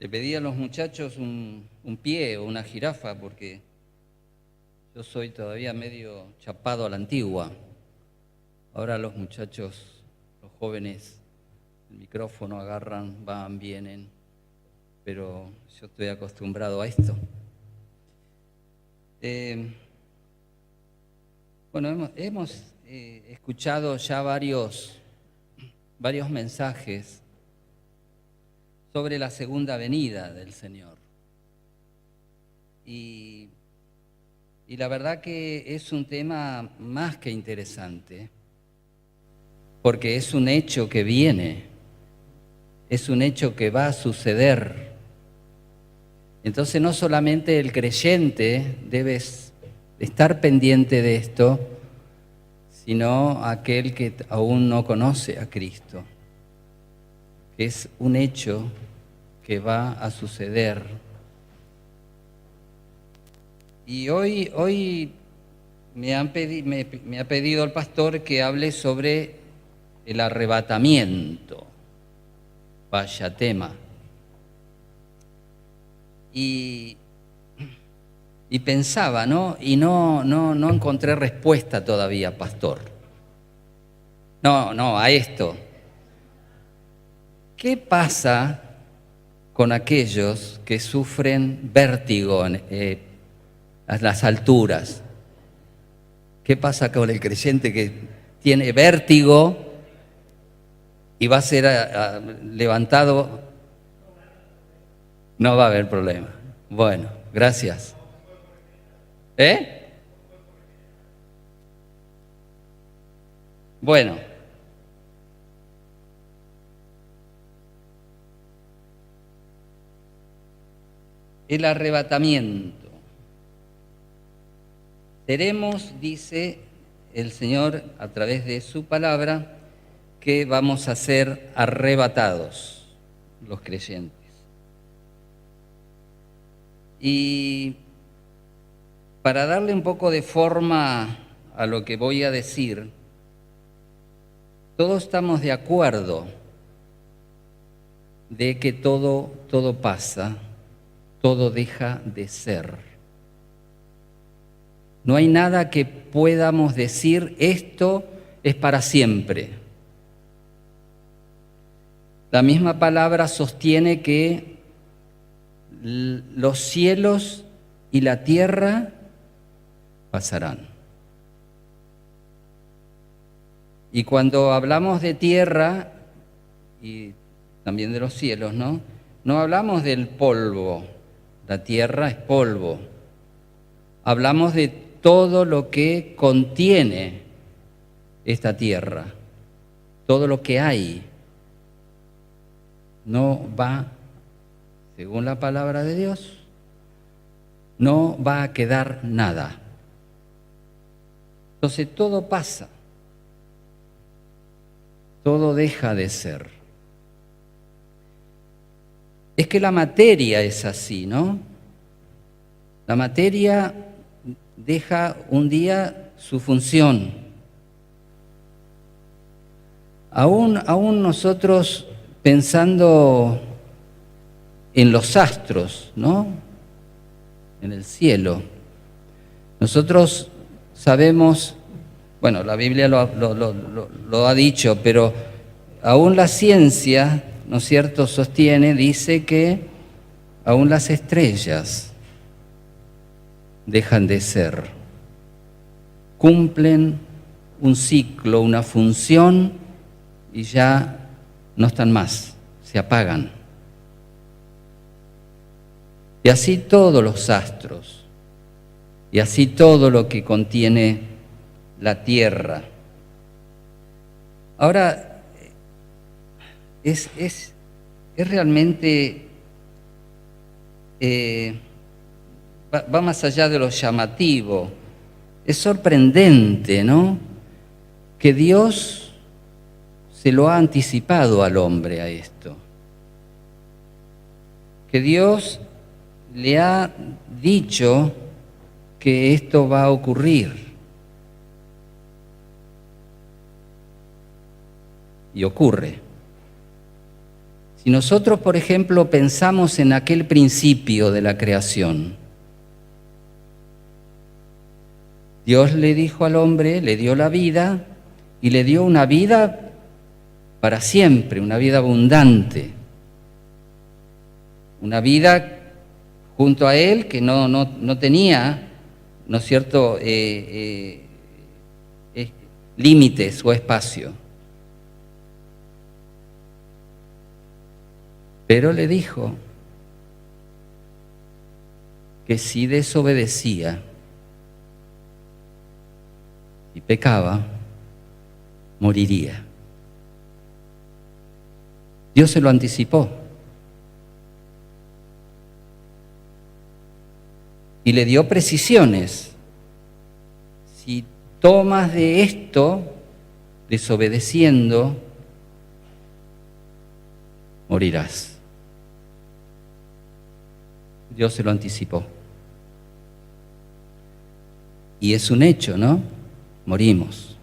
Le pedí a los muchachos un pie o una jirafa porque yo soy todavía medio chapado a la antigua. Ahora los muchachos, los jóvenes, el micrófono agarran, van, vienen, pero yo estoy acostumbrado a esto. Bueno, hemos escuchado ya varios mensajes sobre la segunda venida del Señor. Y la verdad que es un tema más que interesante, porque es un hecho que viene, es un hecho que va a suceder. Entonces no solamente el creyente debe estar pendiente de esto, sino aquel que aún no conoce a Cristo. Es un hecho que va a suceder. Y hoy me ha pedido el pastor que hable sobre el arrebatamiento. Vaya tema. Y pensaba, ¿no? Y no encontré respuesta todavía, pastor. No, a esto. ¿Qué pasa con aquellos que sufren vértigo a las alturas? ¿Qué pasa con el creyente que tiene vértigo y va a ser levantado? No va a haber problema. Bueno, gracias. Bueno. El arrebatamiento. Seremos, dice el Señor a través de su palabra, que vamos a ser arrebatados los creyentes. Y para darle un poco de forma a lo que voy a decir, todos estamos de acuerdo de que todo pasa, todo deja de ser. No hay nada que podamos decir, esto es para siempre. La misma palabra sostiene que los cielos y la tierra pasarán. Y cuando hablamos de tierra y también de los cielos, no hablamos del polvo. La tierra es polvo. Hablamos de todo lo que contiene esta tierra, todo lo que hay. No va, según la palabra de Dios, no va a quedar nada. Entonces todo pasa, todo deja de ser. Es que la materia es así, ¿no? La materia deja un día su función. Aún nosotros pensando en los astros, ¿no? En el cielo. Nosotros sabemos, bueno, la Biblia lo ha dicho, pero aún la ciencia, ¿no es cierto?, dice que aún las estrellas dejan de ser, cumplen un ciclo, una función y ya no están más, se apagan. Y así todos los astros, y así todo lo que contiene la tierra. Ahora, es realmente, va más allá de lo llamativo, es sorprendente, ¿no?, que Dios se lo ha anticipado al hombre a esto, que Dios le ha dicho que esto va a ocurrir. Y ocurre. Si nosotros, por ejemplo, pensamos en aquel principio de la creación, Dios le dijo al hombre, le dio la vida y le dio una vida para siempre, una vida abundante, una vida junto a él que no tenía, ¿no es cierto?, límites o espacio. Pero le dijo que si desobedecía y pecaba, moriría. Dios se lo anticipó y le dio precisiones. Si tomas de esto, desobedeciendo, morirás. Dios se lo anticipó. Y es un hecho, ¿no? Morimos.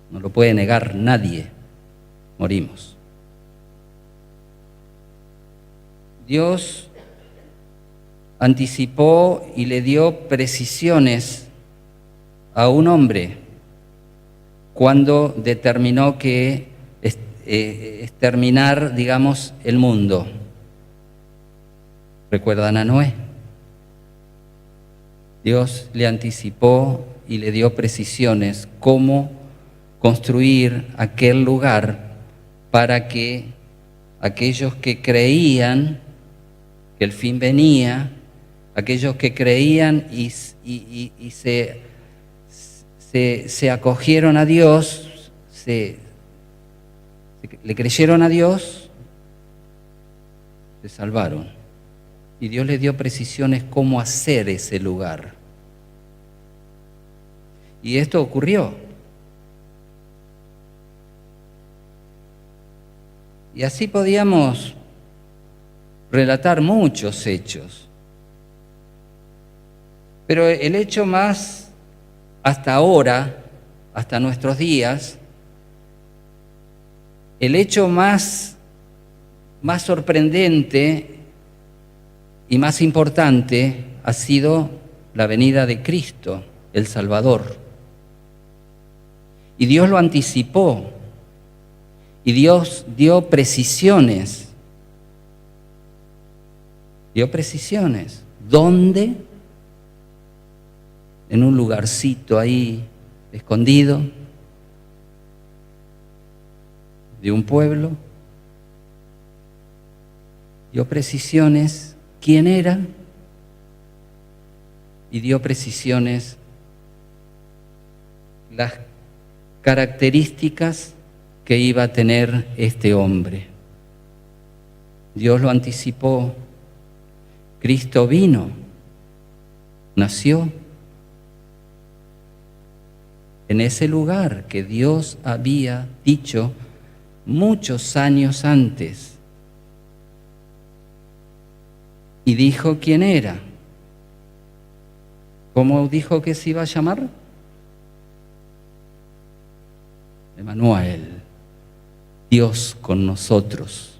No lo puede negar nadie. Morimos. Dios anticipó y le dio precisiones a un hombre cuando determinó que exterminar, digamos, el mundo. ¿Recuerdan a Noé? Dios le anticipó y le dio precisiones cómo construir aquel lugar para que aquellos que creían que el fin venía, aquellos que creían y se acogieron a Dios, le creyeron a Dios, se salvaron. Y Dios le dio precisiones cómo hacer ese lugar. Y esto ocurrió. Y así podíamos relatar muchos hechos. Pero el hecho más, hasta ahora, hasta nuestros días, el hecho más sorprendente y más importante ha sido la venida de Cristo, el Salvador. Y Dios lo anticipó. Y Dios dio precisiones. Dio precisiones. ¿Dónde? En un lugarcito ahí escondido de un pueblo. Dio precisiones quién era y dio precisiones las características que iba a tener este hombre. Dios lo anticipó. Cristo vino, nació en ese lugar que Dios había dicho muchos años antes. Y dijo quién era. ¿Cómo dijo que se iba a llamar? Emmanuel, Dios con nosotros.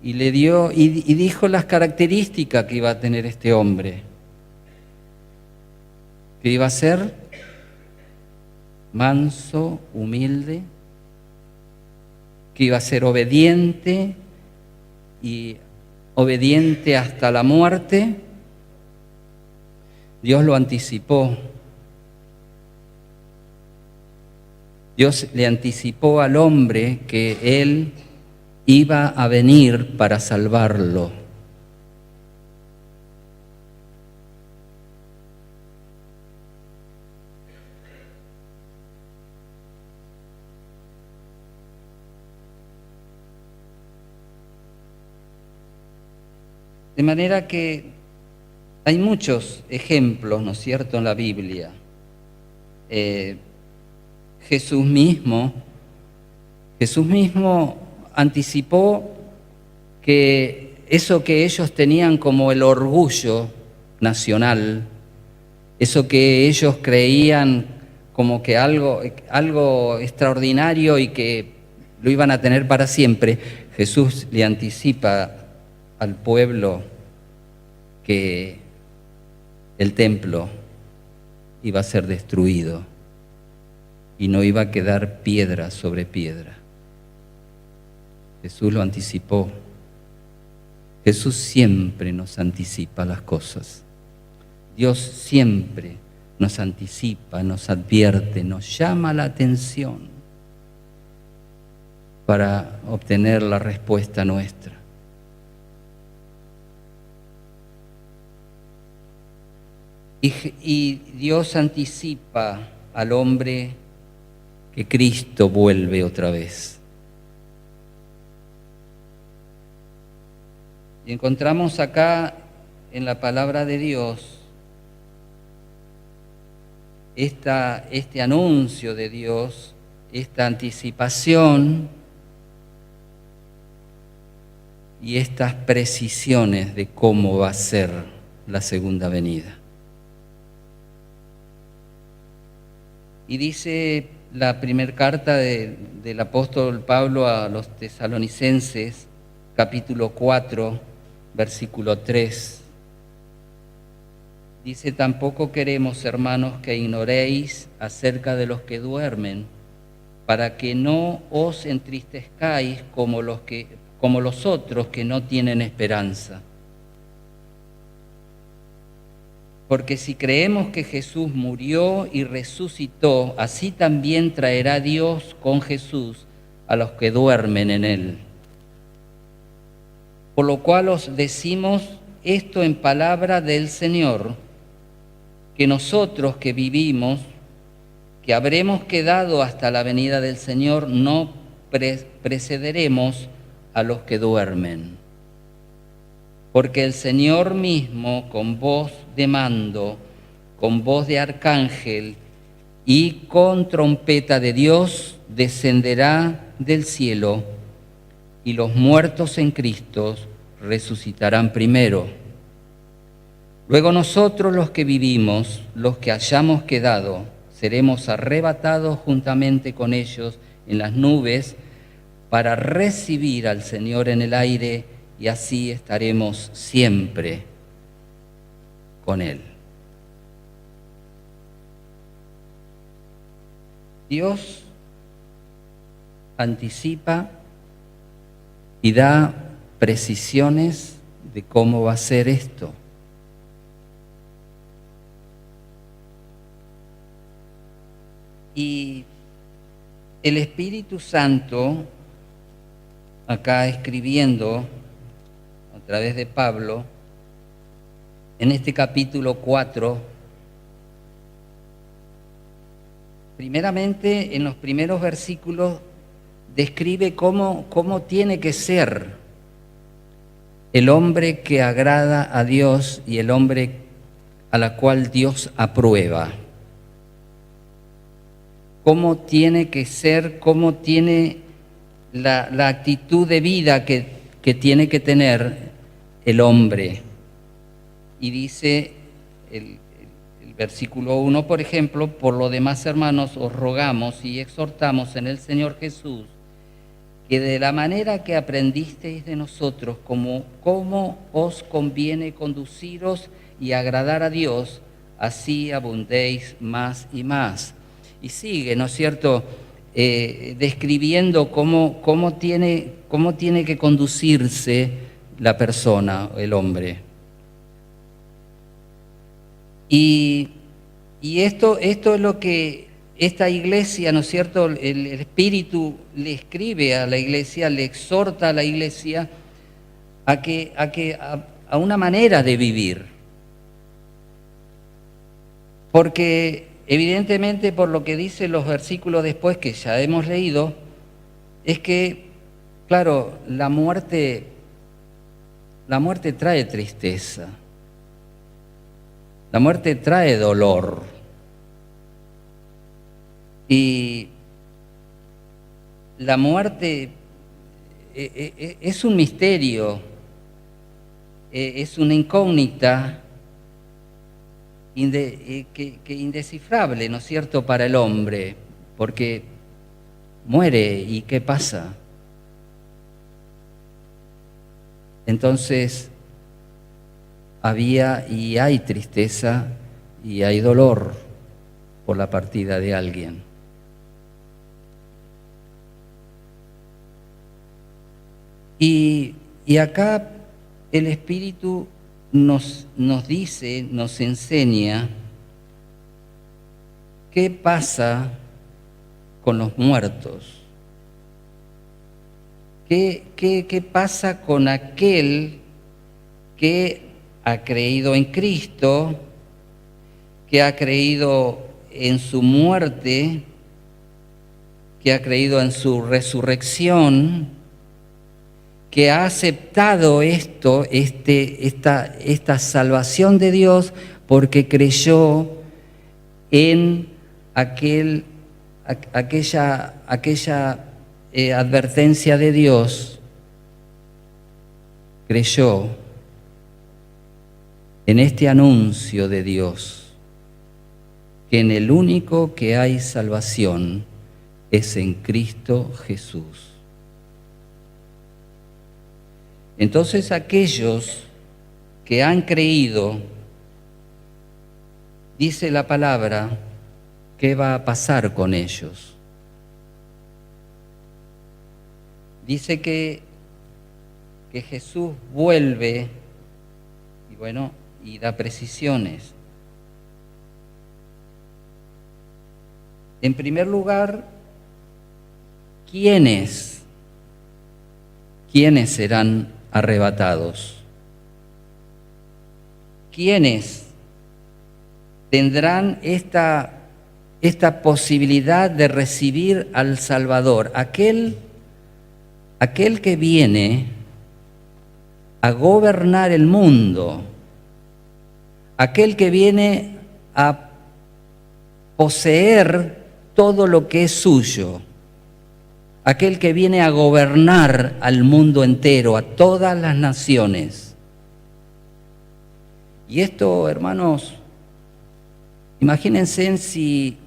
Y le dio, y dijo las características que iba a tener este hombre. Que iba a ser manso, humilde, que iba a ser obediente y obediente hasta la muerte. Dios lo anticipó. Dios le anticipó al hombre que Él iba a venir para salvarlo. De manera que hay muchos ejemplos, ¿no es cierto?, en la Biblia. Jesús mismo anticipó que eso que ellos tenían como el orgullo nacional, eso que ellos creían como que algo extraordinario y que lo iban a tener para siempre, Jesús le anticipa al pueblo que el templo iba a ser destruido y no iba a quedar piedra sobre piedra. Jesús lo anticipó. Jesús siempre nos anticipa las cosas. Dios siempre nos anticipa, nos advierte, nos llama la atención para obtener la respuesta nuestra. Y Dios anticipa al hombre que Cristo vuelve otra vez. Y encontramos acá en la palabra de Dios este anuncio de Dios, esta anticipación y estas precisiones de cómo va a ser la segunda venida. Y dice la primera carta del apóstol Pablo a los tesalonicenses, capítulo 4, versículo 3. Dice: tampoco queremos, hermanos, que ignoréis acerca de los que duermen, para que no os entristezcáis como los otros que no tienen esperanza. Porque si creemos que Jesús murió y resucitó, así también traerá Dios con Jesús a los que duermen en él. Por lo cual os decimos esto en palabra del Señor, que nosotros que vivimos, que habremos quedado hasta la venida del Señor, no precederemos a los que duermen. Porque el Señor mismo, con voz de mando, con voz de arcángel y con trompeta de Dios, descenderá del cielo, y los muertos en Cristo resucitarán primero. Luego nosotros los que vivimos, los que hayamos quedado, seremos arrebatados juntamente con ellos en las nubes para recibir al Señor en el aire, y así estaremos siempre con Él. Dios anticipa y da precisiones de cómo va a ser esto. Y el Espíritu Santo, acá escribiendo a través de Pablo, en este capítulo 4, primeramente en los primeros versículos describe cómo tiene que ser el hombre que agrada a Dios y el hombre a la cual Dios aprueba. Cómo tiene que ser, cómo tiene la actitud de vida que tiene que tener el hombre. Y dice el versículo 1, por ejemplo: por lo demás, hermanos, os rogamos y exhortamos en el Señor Jesús, que de la manera que aprendisteis de nosotros, cómo os conviene conduciros y agradar a Dios, así abundéis más y más. Y sigue, ¿no es cierto?, describiendo cómo tiene que conducirse la persona, el hombre. Y esto es lo que esta iglesia, ¿no es cierto?, el Espíritu le escribe a la iglesia, le exhorta a la iglesia a una manera de vivir. Porque evidentemente, por lo que dicen los versículos después que ya hemos leído, es que, claro, la muerte trae tristeza, la muerte trae dolor, y la muerte es un misterio, es una incógnita que indescifrable, ¿no es cierto?, para el hombre, porque muere, ¿y qué pasa? Entonces había y hay tristeza y hay dolor por la partida de alguien. Y acá el Espíritu nos dice, nos enseña qué pasa con los muertos. ¿Qué pasa con aquel que ha creído en Cristo, que ha creído en su muerte, que ha creído en su resurrección, que ha aceptado esta salvación de Dios porque creyó en aquella advertencia de Dios, creyó en este anuncio de Dios, que en el único que hay salvación es en Cristo Jesús. Entonces aquellos que han creído, dice la palabra, ¿qué va a pasar con ellos? Dice que Jesús vuelve y da precisiones. En primer lugar, ¿quiénes serán arrebatados? ¿Quiénes tendrán esta posibilidad de recibir al Salvador? Aquel que viene a gobernar el mundo, aquel que viene a poseer todo lo que es suyo, aquel que viene a gobernar al mundo entero, a todas las naciones. Y esto, hermanos, imagínense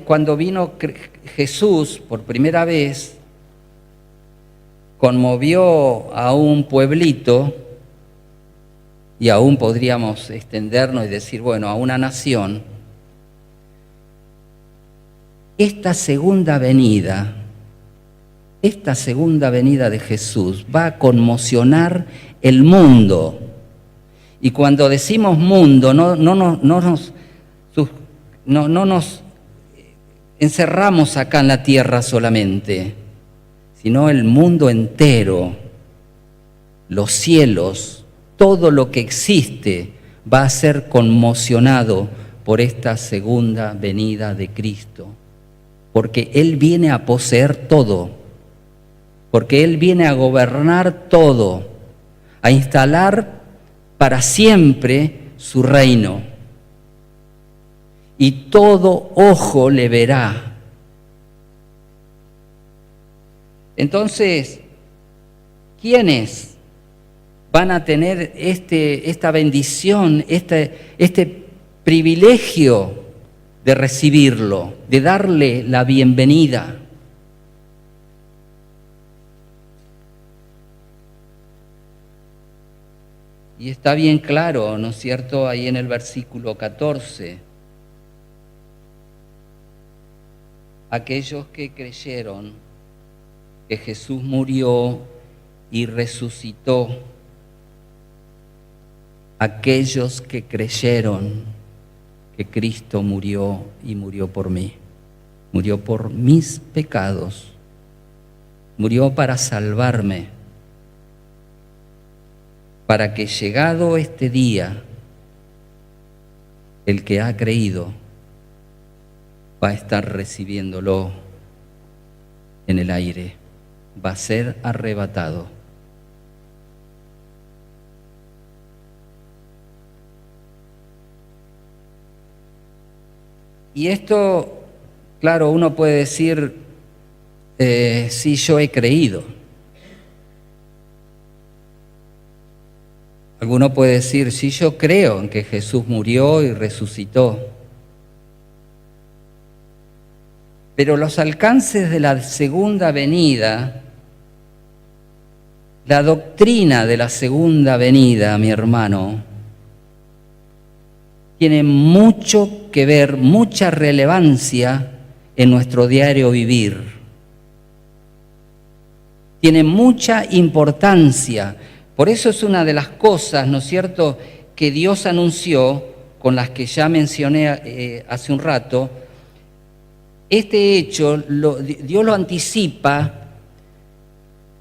cuando vino Jesús por primera vez, conmovió a un pueblito, y aún podríamos extendernos y decir, bueno, a una nación. Esta segunda venida de Jesús va a conmocionar el mundo. Y cuando decimos mundo, no nos encerramos acá en la tierra solamente, sino el mundo entero, los cielos, todo lo que existe va a ser conmocionado por esta segunda venida de Cristo. Porque Él viene a poseer todo, porque Él viene a gobernar todo, a instalar para siempre su reino. Y todo ojo le verá. Entonces, ¿quiénes van a tener esta bendición, este privilegio de recibirlo, de darle la bienvenida? Y está bien claro, ¿no es cierto?, ahí en el versículo 14. Aquellos que creyeron que Jesús murió y resucitó, aquellos que creyeron que Cristo murió y murió por mí, murió por mis pecados, murió para salvarme, para que llegado este día, el que ha creído va a estar recibiéndolo en el aire, va a ser arrebatado. Y esto, claro, uno puede decir, sí, yo he creído. Alguno puede decir, sí, yo creo en que Jesús murió y resucitó. Pero los alcances de la segunda venida, la doctrina de la segunda venida, mi hermano, tiene mucho que ver, mucha relevancia en nuestro diario vivir. Tiene mucha importancia. Por eso es una de las cosas, ¿no es cierto?, que Dios anunció, con las que ya mencioné hace un rato. Este hecho Dios lo anticipa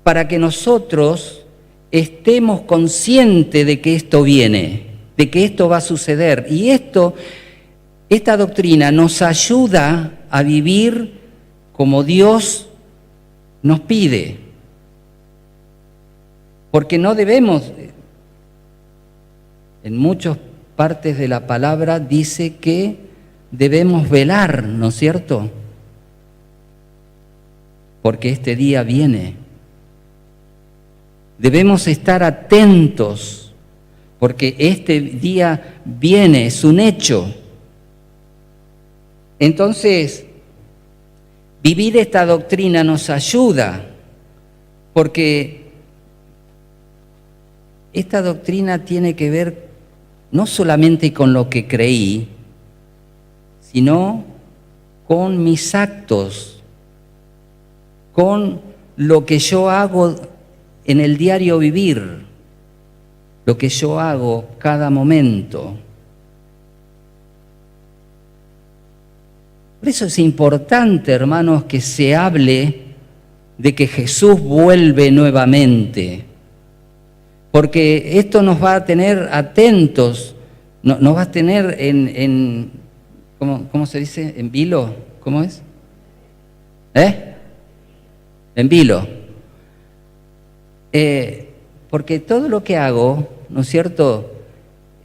para que nosotros estemos conscientes de que esto viene, de que esto va a suceder. Y esta doctrina nos ayuda a vivir como Dios nos pide. Porque no debemos, en muchas partes de la palabra dice que debemos velar, ¿no es cierto? Porque este día viene. Debemos estar atentos, porque este día viene, es un hecho. Entonces, vivir esta doctrina nos ayuda, porque esta doctrina tiene que ver no solamente con lo que creí, sino con mis actos, con lo que yo hago en el diario vivir, lo que yo hago cada momento. Por eso es importante, hermanos, que se hable de que Jesús vuelve nuevamente, porque esto nos va a tener atentos, nos va a tener en ¿cómo se dice? ¿En vilo? ¿Cómo es? En vilo. Porque todo lo que hago, ¿no es cierto?,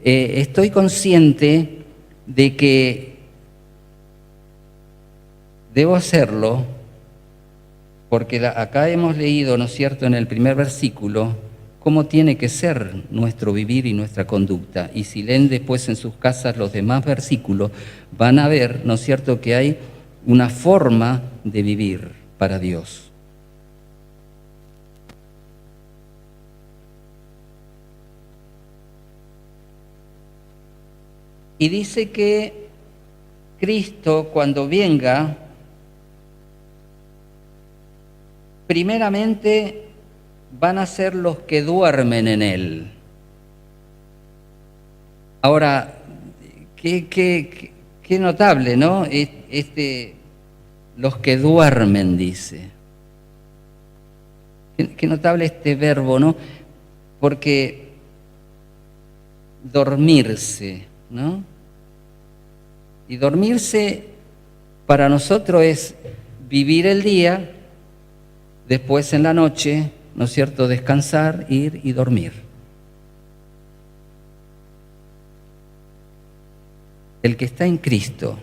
estoy consciente de que debo hacerlo, porque acá hemos leído, ¿no es cierto?, en el primer versículo, cómo tiene que ser nuestro vivir y nuestra conducta. Y si leen después en sus casas los demás versículos, van a ver, ¿no es cierto?, que hay una forma de vivir para Dios. Y dice que Cristo, cuando venga, primeramente van a ser los que duermen en Él. Ahora, qué notable, ¿no? Los que duermen, dice. Qué notable este verbo, ¿no? Porque dormirse, ¿no? Y dormirse para nosotros es vivir el día, después en la noche, ¿no es cierto?, descansar, ir y dormir. El que está en Cristo,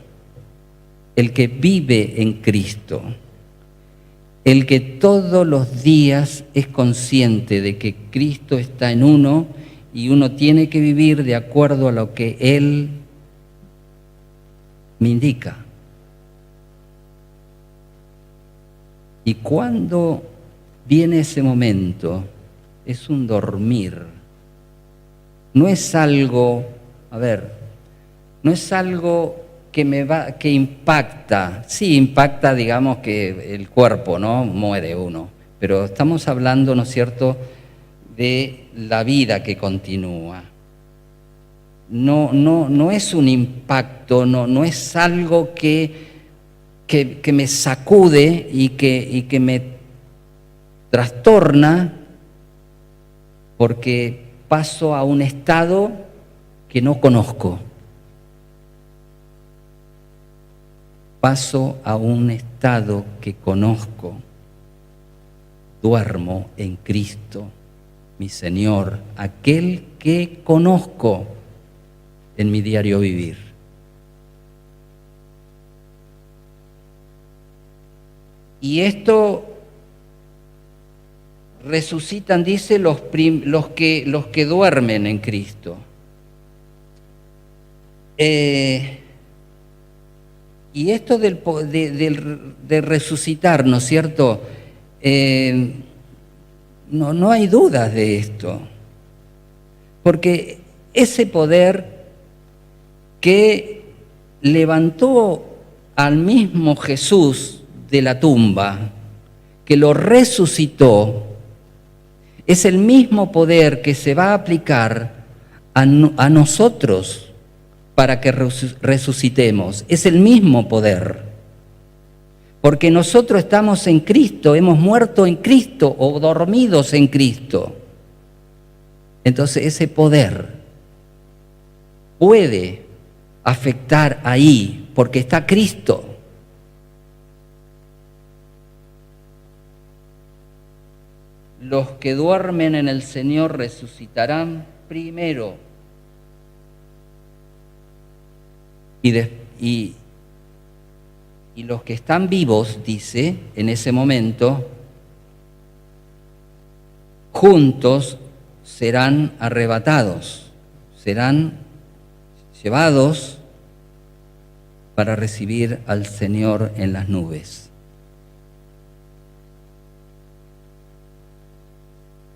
el que vive en Cristo, el que todos los días es consciente de que Cristo está en uno y uno tiene que vivir de acuerdo a lo que Él me indica. Y cuando viene ese momento, es un dormir. No es algo, no es algo que impacta. Sí, impacta, digamos, que el cuerpo, ¿no?, muere uno. Pero estamos hablando, ¿no es cierto?, de la vida que continúa. No es un impacto, no es algo que me sacude y que me trastorna, porque paso a un estado que no conozco. Paso a un estado que conozco. Duermo en Cristo, mi Señor, aquel que conozco en mi diario vivir. Y esto resucitan, dice, los que duermen en Cristo. Y esto de resucitar, ¿no es cierto? No hay dudas de esto. Porque ese poder que levantó al mismo Jesús de la tumba, que lo resucitó, es el mismo poder que se va a aplicar a nosotros para que resucitemos. Es el mismo poder. Porque nosotros estamos en Cristo, hemos muerto en Cristo o dormidos en Cristo. Entonces ese poder puede afectar ahí, porque está Cristo. Los que duermen en el Señor resucitarán primero. Y los que están vivos, dice, en ese momento, juntos serán arrebatados, serán llevados para recibir al Señor en las nubes.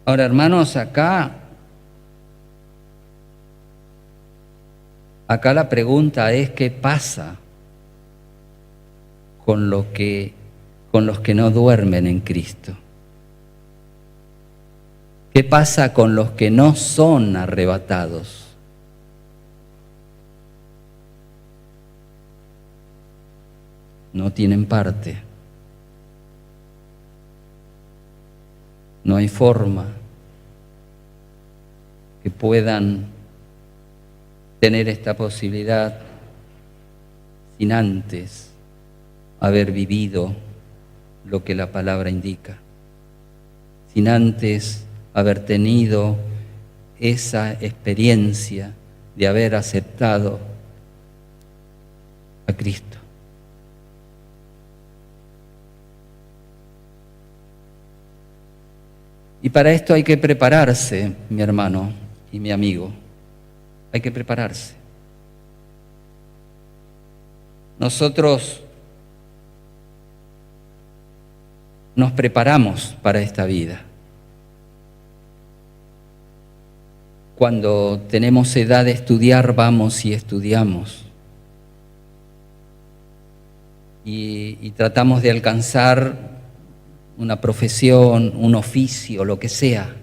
Ahora, hermanos, acá la pregunta es: ¿qué pasa con los que no duermen en Cristo? ¿Qué pasa con los que no son arrebatados? No tienen parte. No hay forma que puedan tener esta posibilidad sin antes haber vivido lo que la palabra indica, sin antes haber tenido esa experiencia de haber aceptado a Cristo. Y para esto hay que prepararse, mi hermano y mi amigo. Hay que prepararse. Nosotros nos preparamos para esta vida. Cuando tenemos edad de estudiar, vamos y estudiamos. Y tratamos de alcanzar una profesión, un oficio, lo que sea.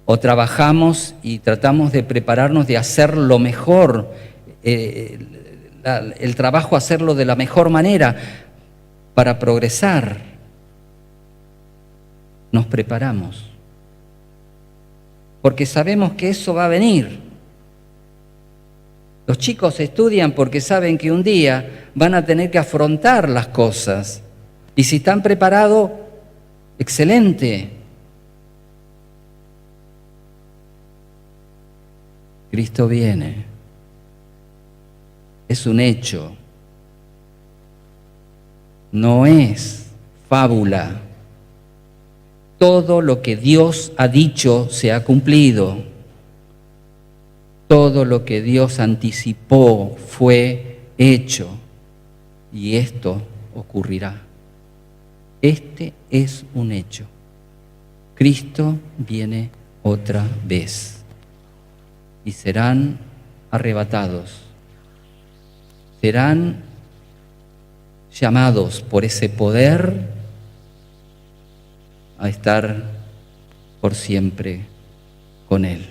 O trabajamos y tratamos de prepararnos, de hacer lo mejor, el trabajo hacerlo de la mejor manera para progresar. Nos preparamos, porque sabemos que eso va a venir. Los chicos estudian porque saben que un día van a tener que afrontar las cosas. Y si están preparados, excelente. Cristo viene. Es un hecho. No es fábula. Todo lo que Dios ha dicho se ha cumplido. Todo lo que Dios anticipó fue hecho. Y esto ocurrirá. Este es un hecho. Cristo viene otra vez. Y serán arrebatados. Serán llamados por ese poder a estar por siempre con Él.